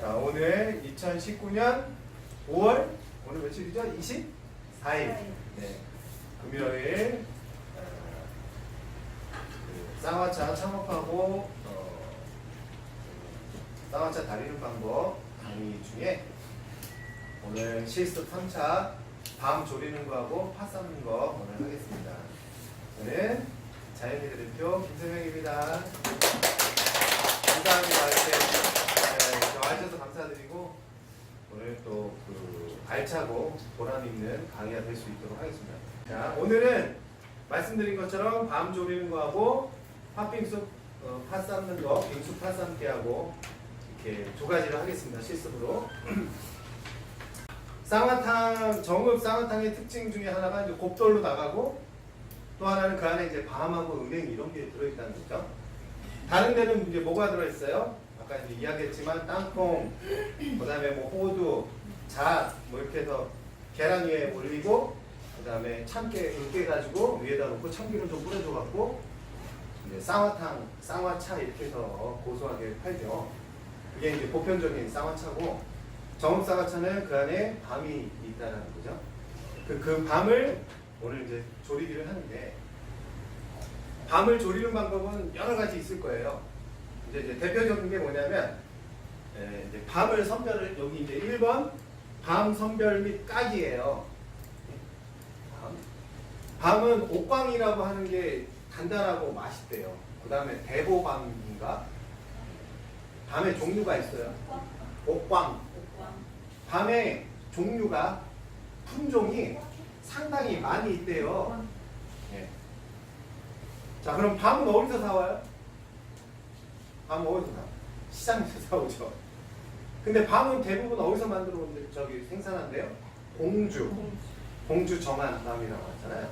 자, 오늘 2019년 5월 오늘 며칠이죠? 24일. 네. 금요일 쌍화차 창업하고 쌍화차 다리는 방법 강의 중에 오늘 실습 3차 밤 조리는 거하고 파 삶는 거 오늘 하겠습니다. 저는 자연미래 대표 김세명입니다. 감사합니다. 이렇게 와주셔서 감사드리고 오늘 또 알차고 보람 있는 강의가 될 수 있도록 하겠습니다. 자, 오늘은 말씀드린 것처럼 밤 조리는 거하고 팥빙수 파 삶는 거, 빙수 파 삶기 하고 이렇게 두 가지를 하겠습니다. 실습으로. 쌍화탕, 정읍 쌍화탕의 특징 중에 하나가 이제 곱돌로 나가고 또 하나는 그 안에 이제 밤하고 은행 이런 게 들어있다는 거죠. 다른 데는 이제 뭐가 들어있어요? 아까 이제 이야기했지만 땅콩, 그 다음에 뭐 호두, 잣, 뭐 이렇게 해서 계란 위에 올리고 그 다음에 참깨 으깨 가지고 위에다 놓고 참기름 좀 뿌려줘갖고 이제 쌍화탕, 쌍화차 이렇게 해서 고소하게 팔죠. 그게 이제 보편적인 쌍화차고 정읍 쌍화차는 그 안에 밤이 있다는 거죠. 그 밤을 오늘 이제 조리기를 하는데 밤을 조리는 방법은 여러 가지 있을 거예요. 이제 대표적인 게 뭐냐면 이제 밤을 선별을 여기 이제 1번 밤 선별 및 까기예요. 밤은 옥광이라고 하는 게 단단하고 맛있대요. 그 다음에 대보밤인가? 밤에 종류가 있어요. 옥광. 밤에 종류가 품종이 상당히 많이 있대요. 네. 자, 그럼 밤은 어디서 사와요? 밤은 어디서 사? 시장에서 사오죠. 근데 밤은 대부분 어디서 만들어 오는데 저기 생산한대요? 공주 정한 밤이라고 하잖아요.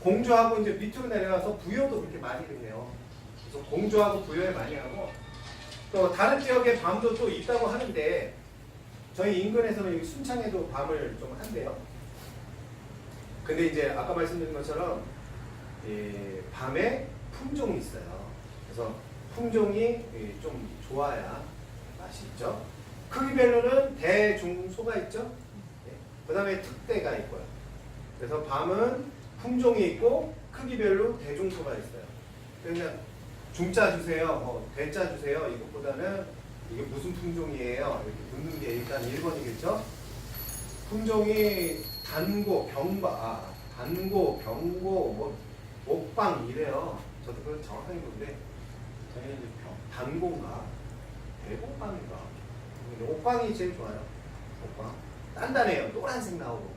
공주하고 이제 밑으로 내려가서 부여도 그렇게 많이 있네요. 그래서 공주하고 부여에 많이 하고 또 다른 지역에 밤도 또 있다고 하는데 저희 인근에서는 여기 순창에도 밤을 좀 한대요. 근데 이제 아까 말씀드린 것처럼 밤에 품종이 있어요. 그래서 품종이 좀 좋아야 맛이 있죠. 크기별로는 대, 중, 소가 있죠. 그 다음에 특대가 있고요. 그래서 밤은 품종이 있고 크기별로 대중소가 있어요. 그러면 중자 주세요, 대자 주세요 이것보다는 이게 무슨 품종이에요 이렇게 묻는 게 일단 1번이겠죠. 품종이 단고, 병고, 뭐 옥방 이래요. 저도 그건 정확하게 모르는데 저희는 이제 단고인가 대곡방인가 옥방이 제일 좋아요. 옥방 단단해요. 노란색 나오고.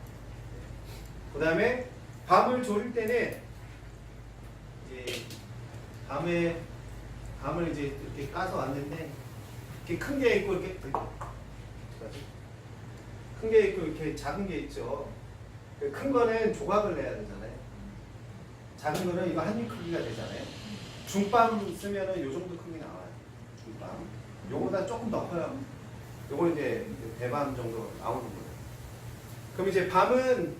그 다음에 밤을 조릴 때는 이제 밤을 이제 이렇게 까서 왔는데 이렇게 큰 게 있고 이렇게 큰 게 있고 이렇게 작은 게 있죠. 큰 거는 조각을 내야 되잖아요. 작은 거는 이거 한 입 크기가 되잖아요. 중밤 쓰면은 요 정도 크기 나와요. 중밤. 요거보다 조금 더 커요. 요거 이제 대밤 정도 나오는 거예요. 그럼 이제 밤은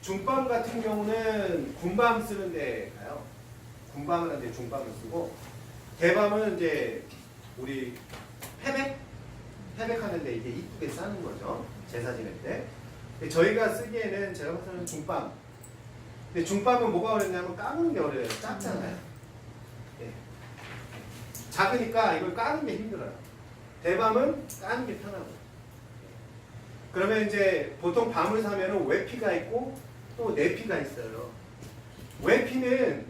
중밤 같은 경우는 군밤 쓰는 데 가요. 군밤은 이제 중밤을 쓰고 대밤은 이제 우리 패백하는데 이제 이쁘게 싸는 거죠. 제사 지낼 때. 근데 저희가 쓰기에는 제가 봤을 때는 중밤. 근데 중밤은 뭐가 어렵냐면 까는 게 어려워요. 작잖아요. 네. 작으니까 이걸 까는 게 힘들어요. 대밤은 까는 게 편하고. 그러면 이제 보통 밤을 사면은 외피가 있고 또 내피가 있어요. 외피는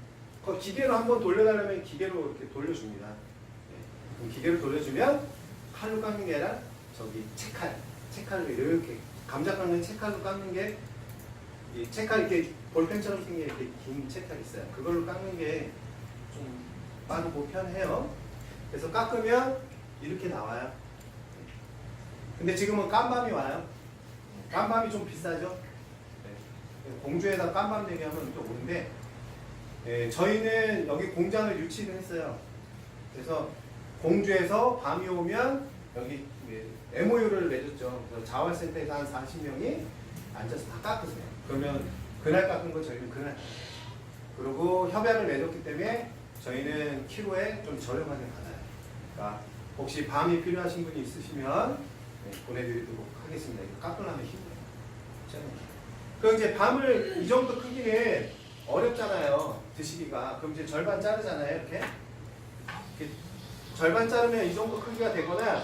기계로 한번 돌려달라면 기계로 이렇게 돌려줍니다. 그럼 기계로 돌려주면 칼로 깎는 게 아니라 저기 채칼로 이렇게 감자 깎는 채칼로 깎는 게 이 채칼 이렇게 볼펜처럼 생긴 이렇게 긴 채칼이 있어요. 그걸로 깎는 게 좀 빠르고 편해요. 그래서 깎으면 이렇게 나와요. 근데 지금은 깜밤이 와요. 깜밤이 좀 비싸죠. 공주에다 깜밤 얘기하면 또 오는데 저희는 여기 공장을 유치를 했어요. 그래서 공주에서 밤이 오면 여기 MOU를 맺었죠. 그래서 자활센터에서 한 40명이 앉아서 다 깎으세요. 그러면 그날 깎은 거 저희는 그날. 그리고 협약을 맺었기 때문에 저희는 키로에 좀 저렴하게 받아요. 그러니까 혹시 밤이 필요하신 분이 있으시면 네, 보내드리도록 하겠습니다. 이거 깎으려면 힘들어요. 그럼 이제 밤을 이 정도 크기는 어렵잖아요. 드시기가. 그럼 이제 절반 자르잖아요. 이렇게 절반 자르면 이 정도 크기가 되거나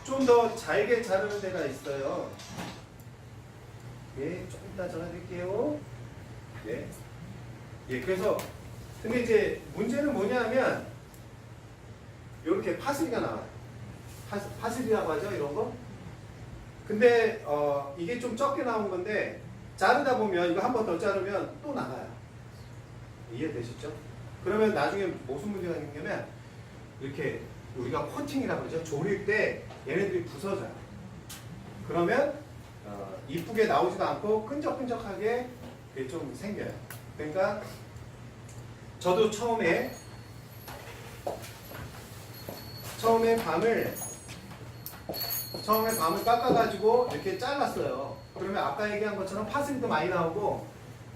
좀 더 잘게 자르는 데가 있어요. 네, 조금 이따 전화드릴게요. 네. 예, 그래서 근데 이제 문제는 뭐냐면 이렇게 파슬리가 나와요. 파슬리라고 하죠, 이런 거. 근데 이게 좀 적게 나온 건데 자르다 보면 이거 한 번 더 자르면 또 나가요. 이해되시죠? 그러면 나중에 무슨 문제가 생기냐면 이렇게 우리가 코팅이라고 하죠. 조릴 때 얘네들이 부서져요. 그러면 이쁘게 나오지도 않고 끈적끈적하게 좀 생겨요. 그러니까 저도 처음에 밤을 깎아가지고 이렇게 잘랐어요. 그러면 아까 얘기한 것처럼 파슬리도 많이 나오고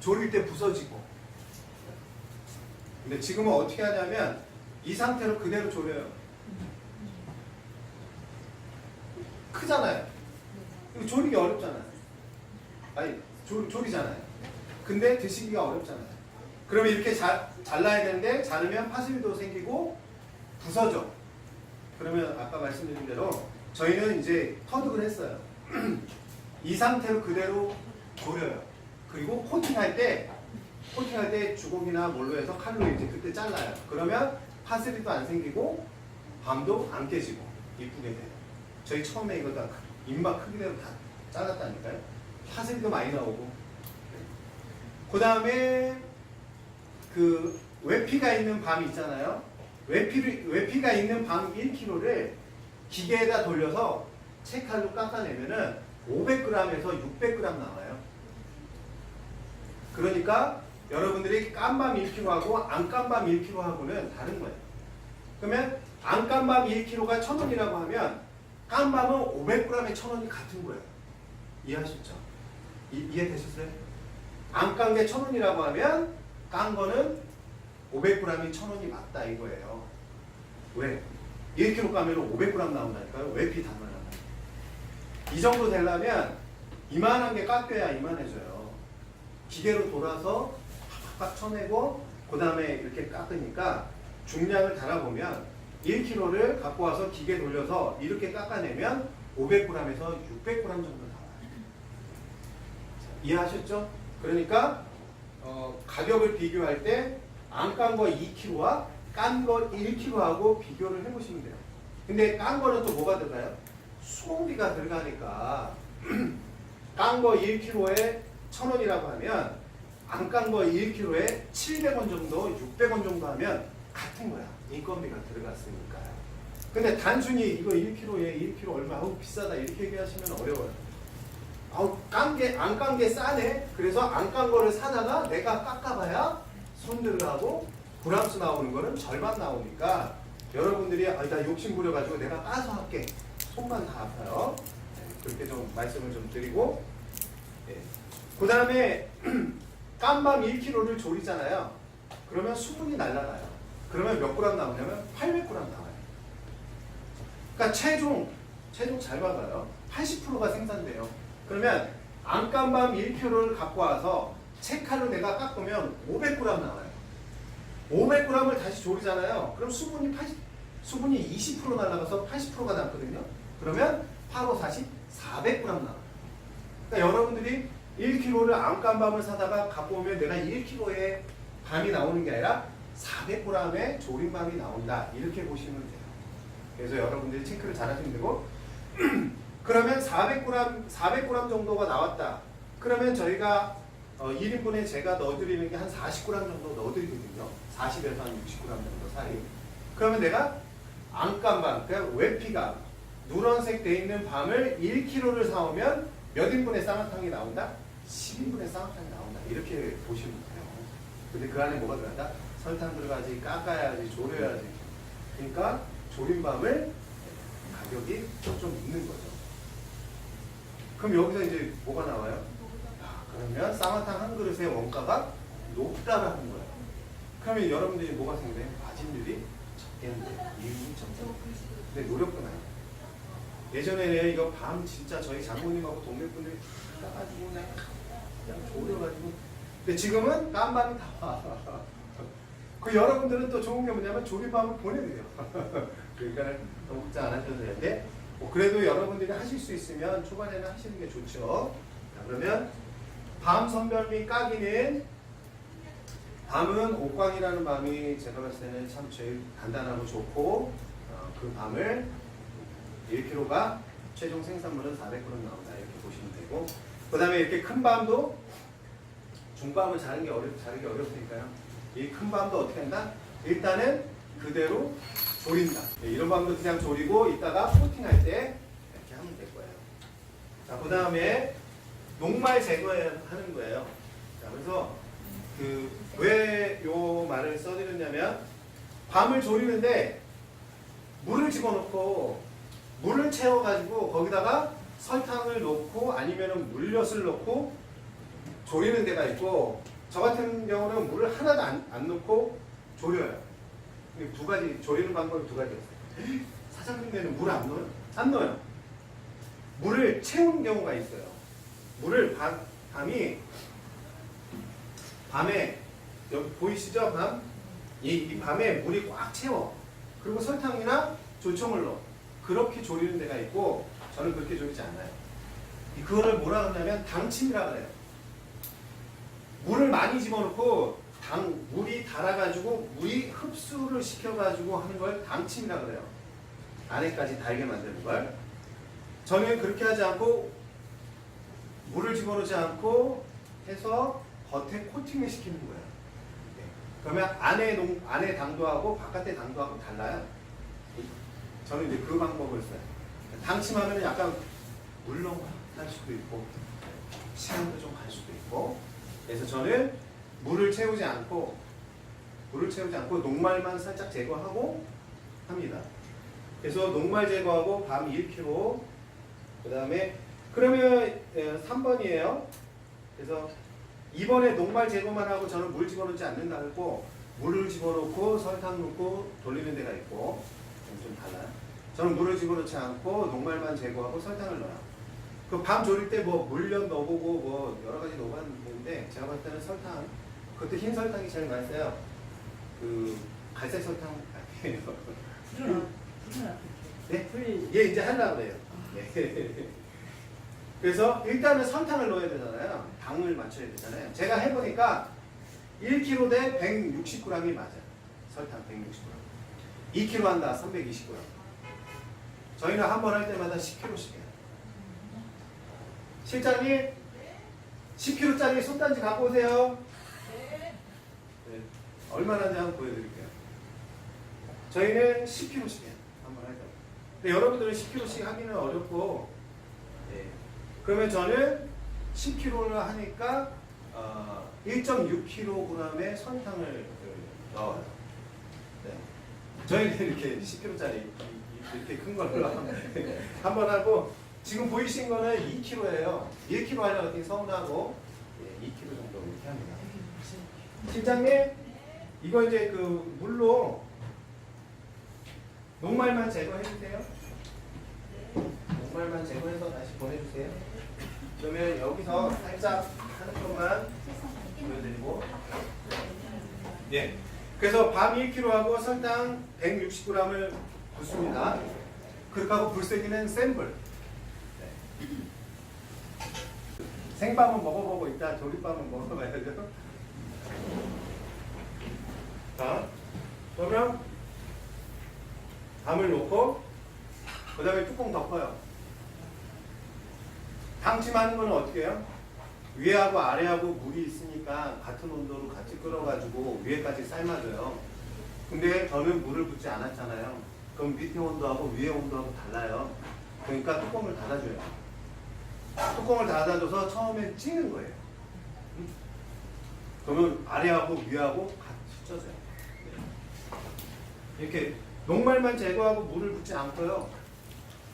조릴 때 부서지고. 근데 지금은 어떻게 하냐면 이 상태로 그대로 조려요. 크잖아요. 이거 조리기 어렵잖아요. 아니 조리잖아요. 근데 드시기가 어렵잖아요. 그러면 이렇게 잘라야 되는데 자르면 파슬리도 생기고 부서져. 그러면 아까 말씀드린 대로 저희는 이제 터득을 했어요. 이 상태로 그대로 조려요. 그리고 코팅할 때 주걱이나 뭘로 해서 칼로 이제 그때 잘라요. 그러면 파슬리도 안 생기고 밤도 안 깨지고 이쁘게 돼요. 저희 처음에 이거 다 입맛 크기대로 다 잘랐다니까요. 파슬리도 많이 나오고. 그 다음에 그 외피가 있는 밤이 있잖아요. 외피가 있는 밤 1kg를 기계에다 돌려서 채칼로 깎아내면은 500g에서 600g 나와요. 그러니까 여러분들이 깐밤 1kg하고 안 깐밤 1kg하고는 다른 거예요. 그러면 안 깐밤 1kg가 1,000원이라고 하면 깐밤은 500g에 1,000원이 같은 거예요. 이해하셨죠? 이해되셨어요? 안 깐 게 1,000원이라고 하면 깐 거는 500g이 1,000원이 맞다 이거예요. 왜? 1kg 까면 500g 나온다니까요. 외피 단말하면. 이 정도 되려면 이만한 게 깎여야 이만해져요. 기계로 돌아서 팍팍 쳐내고 그 다음에 이렇게 깎으니까 중량을 달아보면 1kg를 갖고 와서 기계 돌려서 이렇게 깎아내면 500g에서 600g 정도 나와요. 이해하셨죠? 그러니까 가격을 비교할 때 안 깐 거 2kg와 깐 거 1kg하고 비교를 해보시면 돼요. 근데 깐 거는 또 뭐가 들어가요? 수공비가 들어가니까 깐 거 1kg에 1,000원이라고 하면 안 깐 거 1kg에 700원 정도, 600원 정도 하면 같은 거야. 인건비가 들어갔으니까요. 근데 단순히 이거 1kg에 1kg 얼마 아우 비싸다 이렇게 얘기하시면 어려워요. 아우 안 깐 게 싸네. 그래서 안 깐 거를 사다가 내가 깎아봐야 손들을 하고 브람스 나오는 거는 절반 나오니까 여러분들이 나 욕심 부려가지고 내가 까서 할게. 손만 다 아파요. 그렇게 좀 말씀을 좀 드리고 그 다음에 깐밤 1kg를 조리잖아요. 그러면 수분이 날아가요. 그러면 몇 그램 나오냐면 800g 나와요. 그러니까 체중 잘 봐봐요. 80%가 생산돼요. 그러면 안깐밤 1kg를 갖고 와서 채칼로 내가 깎으면 500g 나와요. 500g을 다시 조리잖아요. 그럼 수분이 20% 날아가서 80%가 남거든요. 그러면 8, 5, 40, 400g 나와요. 그러니까 여러분들이 1kg를 안깐밤을 사다가 갖고 오면 내가 1kg의 밤이 나오는 게 아니라 400g의 조림밤이 나온다. 이렇게 보시면 돼요. 그래서 여러분들이 체크를 잘 하시면 되고 그러면 400g 정도가 나왔다. 그러면 저희가 1인분에 제가 넣어드리는 게 한 40g 정도 넣어드리거든요. 40에서 한 60g 정도 사이. 그러면 내가 안깐밤, 그러니까 외피가 누런색 돼 있는 밤을 1kg를 사오면 몇 인분의 쌍화탕이 나온다? 10인분의 쌍화탕이 나온다. 이렇게 보시면 돼요. 근데 그 안에 뭐가 들어간다? 설탕 들어가지, 깎아야지, 조려야지. 그러니까 조림밤을 가격이 좀 있는 거죠. 그럼 여기서 이제 뭐가 나와요? 그러면 쌍화탕 한 그릇의 원가가 높다라는 거예요. 그러면 여러분들이 뭐가 생겨요? 마진율이 적겠는데 이윤이 근데 노력도 나요. 예전에는 이거 밤 진짜 저희 장모님하고 동네 분들이 가지고 그냥 졸여가지고. 근데 지금은 깜밤이 다 와. 그 여러분들은 또 좋은 게 뭐냐면 조리밤을 보내드려. 그러니까 너무 걱정 안 하셔도 되는데 그래도 여러분들이 하실 수 있으면 초반에는 하시는 게 좋죠. 자, 그러면 밤 선별 및 까기는 밤은 옥광이라는 밤이 제가 봤을 때는 참 제일 간단하고 좋고 그 밤을 1kg가 최종 생산물은 400g 나온다 이렇게 보시면 되고 그 다음에 이렇게 큰 밤도 중밤은 자르기 어렵으니까요. 이 큰 밤도 어떻게 한다? 일단은 그대로 조린다. 이런 밤도 그냥 조리고 이따가 코팅할 때 이렇게 하면 될 거예요. 자, 그 다음에 녹말 제거하는 거예요. 자, 그래서 왜 요 말을 써드렸냐면 밤을 조리는데 물을 집어넣고 물을 채워가지고 거기다가 설탕을 넣고 아니면 물엿을 넣고 조리는 데가 있고 저 같은 경우는 물을 하나도 안 넣고 조려요. 두 가지 조리는 방법이 두 가지가 있어요. 사장님들은 물 안 넣어요? 안 넣어요. 물을 채우는 경우가 있어요. 물을 밤에 여기 보이시죠? 이 밤에 물이 꽉 채워. 그리고 설탕이나 조청을 넣어. 그렇게 조리는 데가 있고 저는 그렇게 조리지 않아요. 그거를 뭐라 하냐면 당침이라 그래요. 물을 많이 집어넣고 물이 달아가지고 물이 흡수를 시켜가지고 하는 걸 당침이라 그래요. 안에까지 달게 만드는 걸. 저는 그렇게 하지 않고 물을 집어넣지 않고 해서 겉에 코팅을 시키는 거예요. 네. 그러면 안에 당도하고 바깥에 당도하고 달라요. 저는 이제 그 방법을 써요. 당침하면 약간 물렁할 수도 있고 시간도 좀 갈 수도 있고 그래서 저는 물을 채우지 않고 녹말만 살짝 제거하고 합니다. 그래서 녹말 제거하고 밤 1kg 그 다음에 그러면 3번이에요. 그래서 2번에 녹말 제거만 하고 저는 물 집어넣지 않는다 했고 물을 집어넣고 설탕 넣고 돌리는 데가 있고 좀 달라요. 저는 물을 집어넣지 않고 녹말만 제거하고 설탕을 넣어요. 그 밤 조릴 때 뭐 물엿 넣어보고 뭐 여러 가지 넣어봤는데 제가 봤을 때는 설탕 그때 흰 설탕이 제일 맛있어요. 그 갈색 설탕 아니에요. 네? 예, 이제 하려고 그래요. 네. 그래서 일단은 설탕을 넣어야 되잖아요. 당을 맞춰야 되잖아요. 제가 해보니까 1kg 대 160g이 맞아요. 설탕 160g. 2kg 한다 320g. 저희는 한 번 할 때마다 10kg씩 해요. 실장님 10kg짜리 솥단지 갖고 오세요. 네. 얼마나인지 한번 보여드릴게요. 저희는 10kg씩 해요. 한 번 할 때. 근데 여러분들은 10kg씩 하기는 어렵고 네. 그러면 저는 10kg를 하니까 1.6kg의 설탕을 넣어요. 네. 저희는 이렇게 10kg짜리 이렇게 큰 걸로 한번 하고 지금 보이신 거는 2kg예요. 1kg 하려고 했더니 서운하고 2kg 정도 이렇게 합니다. 실장님 이거 이제 그 물로 녹말만 제거해주세요. 녹말만 제거해서 다시 보내주세요. 그러면 여기서 살짝 하는 것만 보여드리고 예. 그래서 밤 1kg하고 설탕 160g을 붓습니다. 그렇게 하고 불세기는 센 불. 네. 생밤은 먹어보고 있다 조리밤은 먹어봐야죠. 자, 그러면 밤을 놓고 그 다음에 뚜껑 덮어요. 당침하는 거는 어떻게 해요? 위에하고 아래하고 물이 있으니까 같은 온도로 같이 끓어가지고 위에까지 삶아줘요. 근데 저는 물을 붓지 않았잖아요. 그럼 밑에 온도하고 위에 온도하고 달라요. 그러니까 뚜껑을 닫아줘요. 뚜껑을 닫아줘서 처음엔 찌는 거예요. 그러면 아래하고 위하고 같이 쪄져요. 이렇게 녹말만 제거하고 물을 붓지 않고요.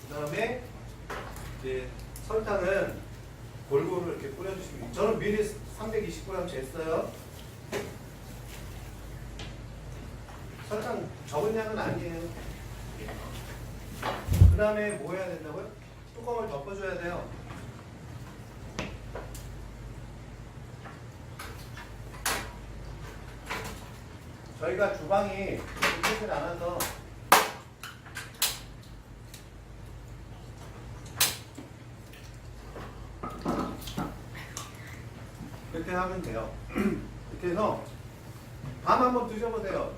그 다음에 이제 설탕은 골고루 이렇게 뿌려주시면 저는 미리 320g 쟀어요. 설탕 적은 양은 아니에요. 그 다음에 뭐 해야 된다고요? 뚜껑을 덮어줘야 돼요. 저희가 주방이 크질 않아서 이렇게 하면 돼요. 이렇게 해서 밤 한번 드셔보세요.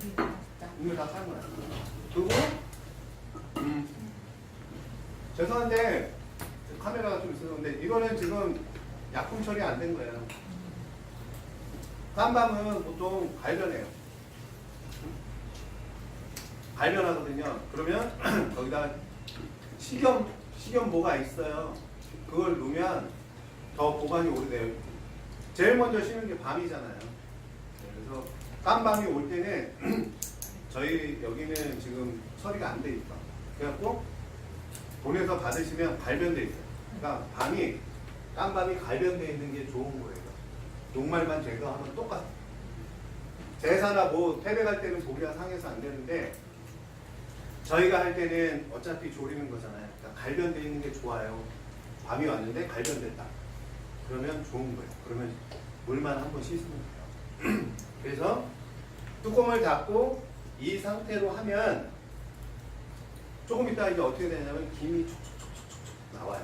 이거 다 삶은 거야. 그리고 죄송한데 카메라가 좀 있어서 근데 이거는 지금 약품 처리 안 된 거예요. 쌈밥은 보통 갈변해요. 갈변하거든요. 그러면 거기다 식염보가 있어요. 그걸 넣으면 더 보관이 오래돼요. 제일 먼저 쉬는 게 밤이잖아요. 그래서 깜밤이 올 때는 저희 여기는 지금 처리가 안 돼 있어. 그래갖고 돈에서 받으시면 갈변돼 있어요. 그러니까 깜밤이 갈변돼 있는 게 좋은 거예요. 녹말만 제거하면 똑같아. 제사나 뭐 태백 할 때는 고기가 상해서 안 되는데 저희가 할 때는 어차피 조리는 거잖아요. 그러니까 갈변돼 있는 게 좋아요. 밤이 왔는데 갈변됐다. 그러면 좋은 거예요. 그러면 물만 한번 씻으면 돼요. 그래서 뚜껑을 닫고 이 상태로 하면 조금 있다가 이제 어떻게 되냐면 김이 촉촉촉촉촉 나와요.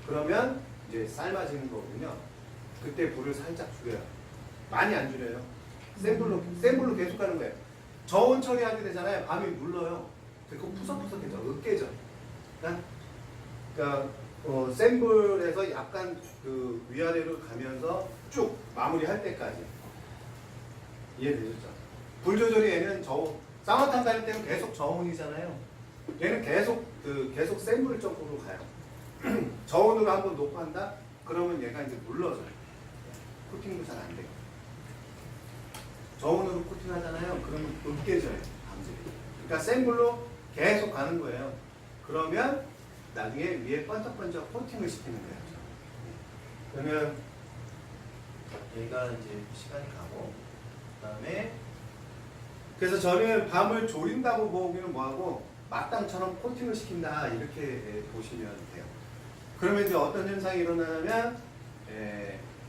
그러면 이제 삶아지는 거거든요. 그때 불을 살짝 줄여요. 많이 안 줄여요. 센 불로 계속 하는 거예요. 저온 처리하게 되잖아요. 밤이 물러요. 그리고 푸석푸석해져. 으깨져. 그러니까 센 불에서 약간 그 위아래로 가면서 쭉 마무리할 때까지. 이해되셨죠? 불 조절이 얘는 쌍화탕 갈 때는 계속 저온이잖아요. 얘는 계속 센 불 쪽으로 가요. 저온으로 한번 놓고 한다? 그러면 얘가 이제 물러져요. 코팅도 잘 안 돼요. 저온으로 코팅하잖아요. 그러면 으깨져요. 감질이. 그러니까 센 불로 계속 가는 거예요. 그러면 나중에 위에 번쩍번쩍 코팅을 시키는 거예요. 그러면 얘가 이제 시간이 가고 그다음에 그래서 저는 밤을 조린다고 보기는 뭐하고 마땅처럼 코팅을 시킨다 이렇게 보시면 돼요. 그러면 이제 어떤 현상이 일어나냐면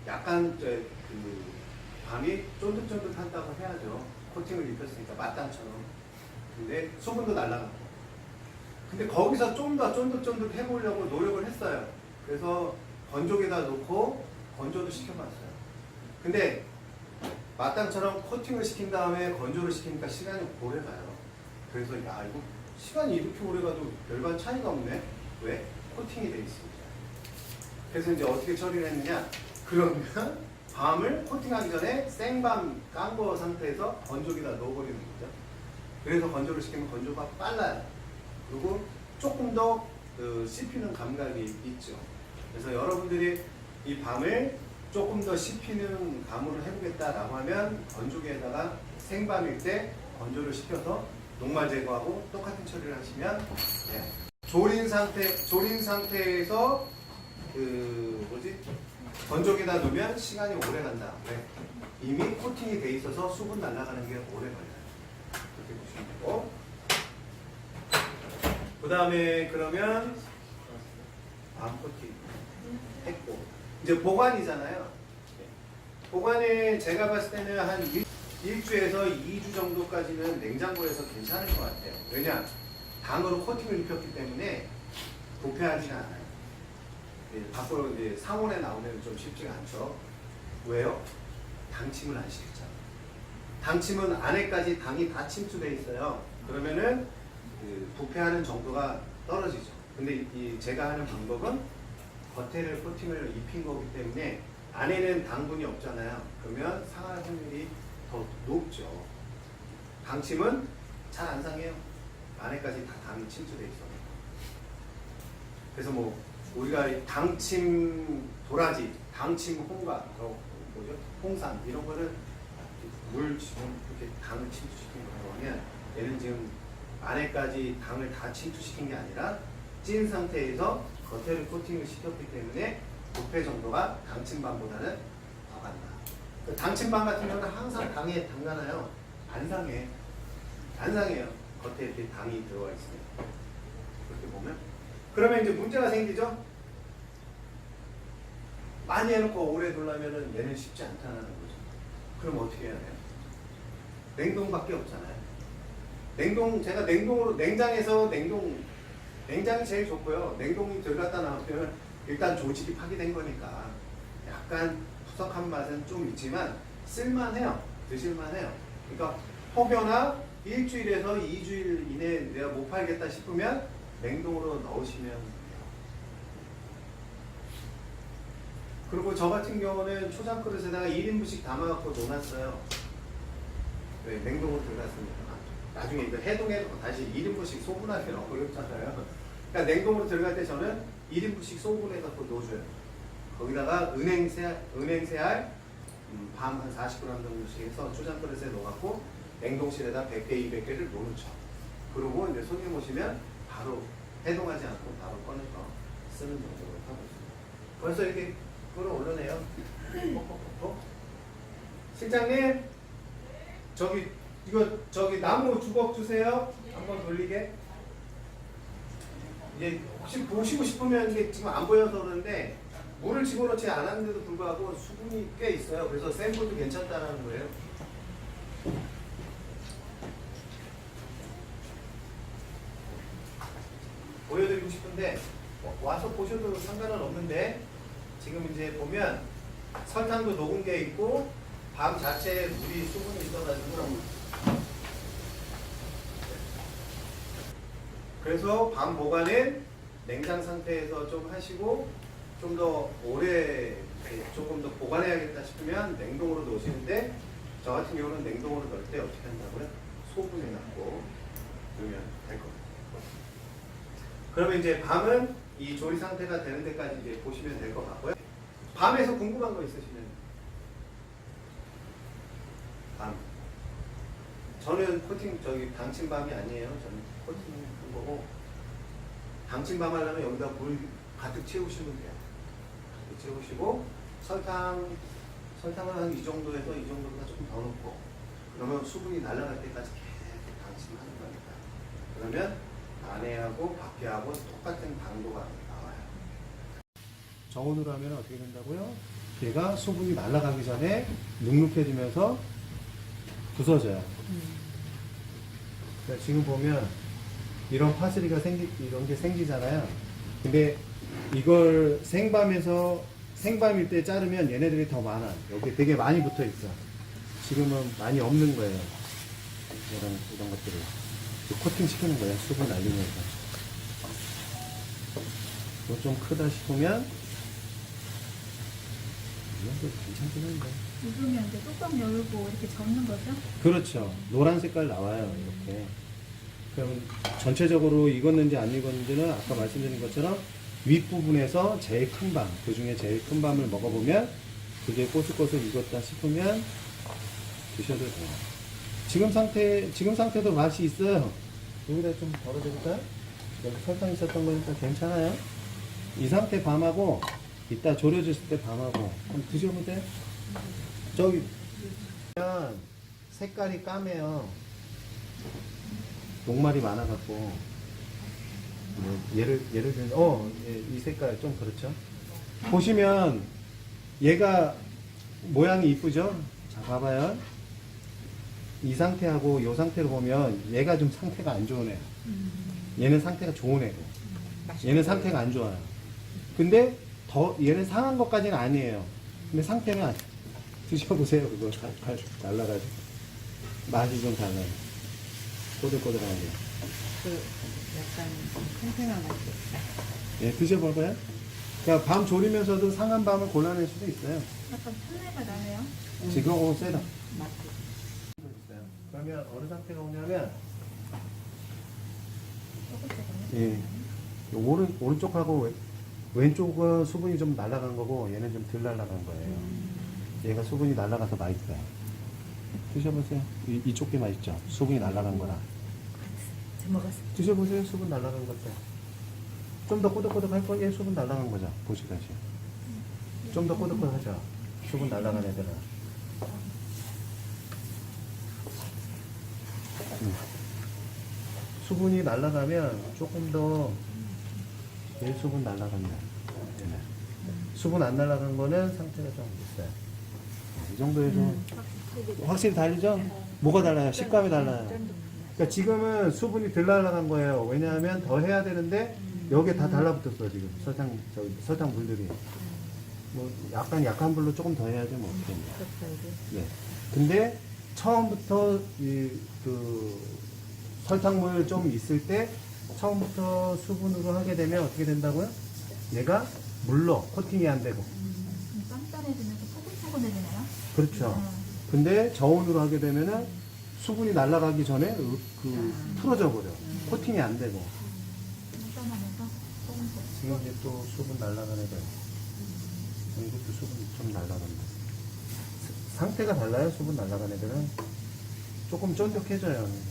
약간 그 밤이 쫀득쫀득한다고 해야죠. 코팅을 입혔으니까 마땅처럼. 근데 수분도 날아가고. 근데 거기서 좀 더 쫀득쫀득 해보려고 노력을 했어요. 그래서 건조기에다 놓고 건조도 시켜봤어요. 근데 마땅처럼 코팅을 시킨 다음에 건조를 시키니까 시간이 오래 가요. 그래서 야 이거 시간이 이렇게 오래 가도 별반 차이가 없네. 왜? 코팅이 돼 있습니다. 그래서 이제 어떻게 처리를 했느냐? 그러면 밤을 코팅하기 전에 생밤 깐 거 상태에서 건조기에다 넣어버리는 거죠. 그래서 건조를 시키면 건조가 빨라요. 그리고 조금 더 씹히는 감각이 있죠. 그래서 여러분들이 이 밤을 조금 더 씹히는 감으로 해보겠다라고 하면 건조기에다가 생밤일 때 건조를 시켜서 녹말 제거하고 똑같은 처리를 하시면 조린 상태에서 건조기에다 놓으면 시간이 오래 간다. 왜? 이미 코팅이 돼 있어서 수분 날아가는 게 오래 걸려요. 그렇게 보시면 되고 그 다음에 그러면 밤 코팅 했고 이제 보관이잖아요. 보관에 제가 봤을 때는 한 1주에서 2주 정도까지는 냉장고에서 괜찮을 것 같아요. 왜냐? 당으로 코팅을 입혔기 때문에 부패하지는 않아요. 밖으로 이제 상온에 나오면 좀 쉽지가 않죠. 왜요? 당침을 안 시켰잖아요. 당침은 안에까지 당이 다 침투되어 있어요. 그러면은 부패하는 정도가 떨어지죠. 근데 제가 하는 방법은 겉에를 코팅을 입힌 거기 때문에 안에는 당분이 없잖아요. 그러면 상할 확률이 더 높죠. 당침은 잘 안 상해요. 안에까지 다 당이 침투되어 있어요. 그래서 뭐 우리가 당침 도라지, 당침 홍가, 홍삼 이런 거를 물 지금 이렇게 당을 침투시킨 거라고 하면 얘는 지금 안에까지 당을 다 침투시킨 게 아니라 찐 상태에서 겉에를 코팅을 시켰기 때문에 부패 정도가 당침반보다는 더 간다. 당침반 같은 경우는 항상 당에 담가놔요. 안 상해. 안 상해요. 겉에 이렇게 당이 들어가 있습니다. 이렇게 보면. 그러면 이제 문제가 생기죠? 많이 해놓고 오래 둘라면은 얘는 쉽지 않다는 거죠. 그럼 어떻게 해야 돼요? 냉동밖에 없잖아요. 제가 냉동으로, 냉장에서 냉장이 제일 좋고요. 냉동이 들어갔다 나오면 일단 조직이 파괴된 거니까 약간 푸석한 맛은 좀 있지만 쓸만해요. 드실만해요. 그러니까 혹여나 일주일에서 2주일 이내에 내가 못 팔겠다 싶으면 냉동으로 넣으시면 돼요. 그리고 저 같은 경우는 초장 그릇에다가 1인분씩 담아갖고 놓았어요. 네, 냉동으로 들어갔습니다. 나중에 이거 해동해서 다시 1인분씩 소분하기는 어렵잖아요. 그러니까 냉동으로 들어갈 때 저는 1인분씩 소분해갖고 넣어줘요. 거기다가 은행새알 밤 한 40g 정도씩 해서 초장 그릇에 넣어갖고 냉동실에다 100개, 200개를 놓죠. 그리고 이제 손님 오시면 바로 해동하지 않고 바로 꺼내서 쓰는 정도로 하고 있습니다. 벌써 이렇게 끌어올르네요. 실장님, 저기 나무 주걱 주세요. 한번 돌리게. 이제 혹시 보시고 싶으면 이게 지금 안 보여서 그러는데 물을 집어넣지 않았는데도 불구하고 수분이 꽤 있어요. 그래서 센 물도 괜찮다라는 거예요. 보여드리고 싶은데 와서 보셔도 상관은 없는데 지금 이제 보면 설탕도 녹은 게 있고 밤 자체에 물이 수분이 있어가지고 그래서 밤 보관은 냉장 상태에서 좀 하시고 좀 더 오래 조금 더 보관해야겠다 싶으면 냉동으로 놓으시는데 저 같은 경우는 냉동으로 넣을 때 어떻게 한다고요? 소분해 갖고 넣으면 될 겁니다. 그러면 이제 밤은 이 조리 상태가 되는 데까지 이제 보시면 될 것 같고요. 밤에서 궁금한 거 있으시면 밤. 저는 당침밤이 아니에요. 저는 코팅한 거고 당침밤 하려면 여기다 물 가득 채우시면 돼요. 가득 채우시고 설탕은 한 이 정도에서 이 정도보다 조금 더 넣고 그러면 수분이 날아갈 때까지 계속 당침하는 거니까 그러면 안에하고 밖에하고 똑같은 당도가 나와요. 저온으로 하면 어떻게 된다고요? 얘가 수분이 날아가기 전에 눅눅해지면서 부서져요. 그러니까 지금 보면 이런 파스리가 이런 게 생기잖아요. 근데 이걸 생밤일 때 자르면 얘네들이 더 많아. 여기 되게 많이 붙어 있어. 지금은 많이 없는 거예요. 이런 것들을. 코팅 시키는 거예요. 수분 날리면서. 이거 좀 크다 싶으면 이것도 괜찮긴 한데. 익으면 이제 뚜껑 열고 이렇게 접는 거죠? 그렇죠. 노란 색깔 나와요. 이렇게. 그럼 전체적으로 익었는지 안 익었는지는 아까 말씀드린 것처럼 윗부분에서 제일 큰 밤, 그 중에 제일 큰 밤을 먹어보면 그게 꼬슬꼬슬 익었다 싶으면 드셔도 돼요. 지금 상태도 맛이 있어요. 여기다 좀 덜어드릴까요? 여기 설탕 있었던 거니까 괜찮아요. 이 상태 밤하고 이따 졸여졌을 때 밤하고 한번 드셔보세요. 저기 색깔이 까매요. 녹말이 많아갖고 예를 들면 이 색깔 좀 그렇죠. 보시면 얘가 모양이 이쁘죠. 자 봐봐요. 이 상태하고 이 상태로 보면 얘가 좀 상태가 안 좋은 애야. 얘는 상태가 좋은 애고 얘는 상태가 안 좋아요. 근데 얘는 상한 것까지는 아니에요. 근데 상태는 드셔보세요. 그거 날라가지고 맛이 좀 달라요. 꼬들꼬들하게. 약간 팽팽한 맛이 있다. 예, 드셔봐봐요. 그러니까 밤 졸이면서도 상한 밤을 골라낼 수도 있어요. 약간 탄내가 나네요. 지금 세다. 맛이. 그러면 어느 상태가 오냐면 조금씩은요? 예, 오른쪽하고 왼쪽은 수분이 좀 날아간 거고 얘는 좀 덜 날아간 거예요. 얘가 수분이 날아가서 맛있어요. 드셔보세요. 이쪽 게 맛있죠? 수분이 날아간 거라. 먹었어. 드셔보세요. 수분 날아간 것들. 좀 더 꼬득꼬득할 거예요. 수분 날아간 거죠. 보시다시. 좀 더 꼬득꼬득하죠. 수분 날아간 애들은. 수분이 날아가면 조금 더 수분 날아간다. 얘는. 수분 안 날아간 거는 상태가 좀 있어요. 이 정도에도 확실히 다르죠? 뭐가 달라요? 식감이 달라요. 그러니까 지금은 수분이 덜 날아간 거예요. 왜냐하면 더 해야 되는데 여기에 다 달라붙었어 지금 설탕 물들이. 뭐 약간 약한 불로 조금 더 해야지 뭐 어떻게. 예. 근데 처음부터 그 설탕물 좀 있을 때 처음부터 수분으로 하게 되면 어떻게 된다고요? 얘가 물러 코팅이 안 되고. 짠짠해지면서 포근포근해지나요? 그렇죠. 근데 저온으로 하게 되면은 수분이 날아가기 전에 풀어져 버려. 코팅이 안 되고. 짠짠하면서 포근포근. 지금 이제 또 수분 날아가는 거. 이것도 수분 좀 날아간다. 상태가 달라요. 수분 날아간 애들은 조금 쫀득해져요.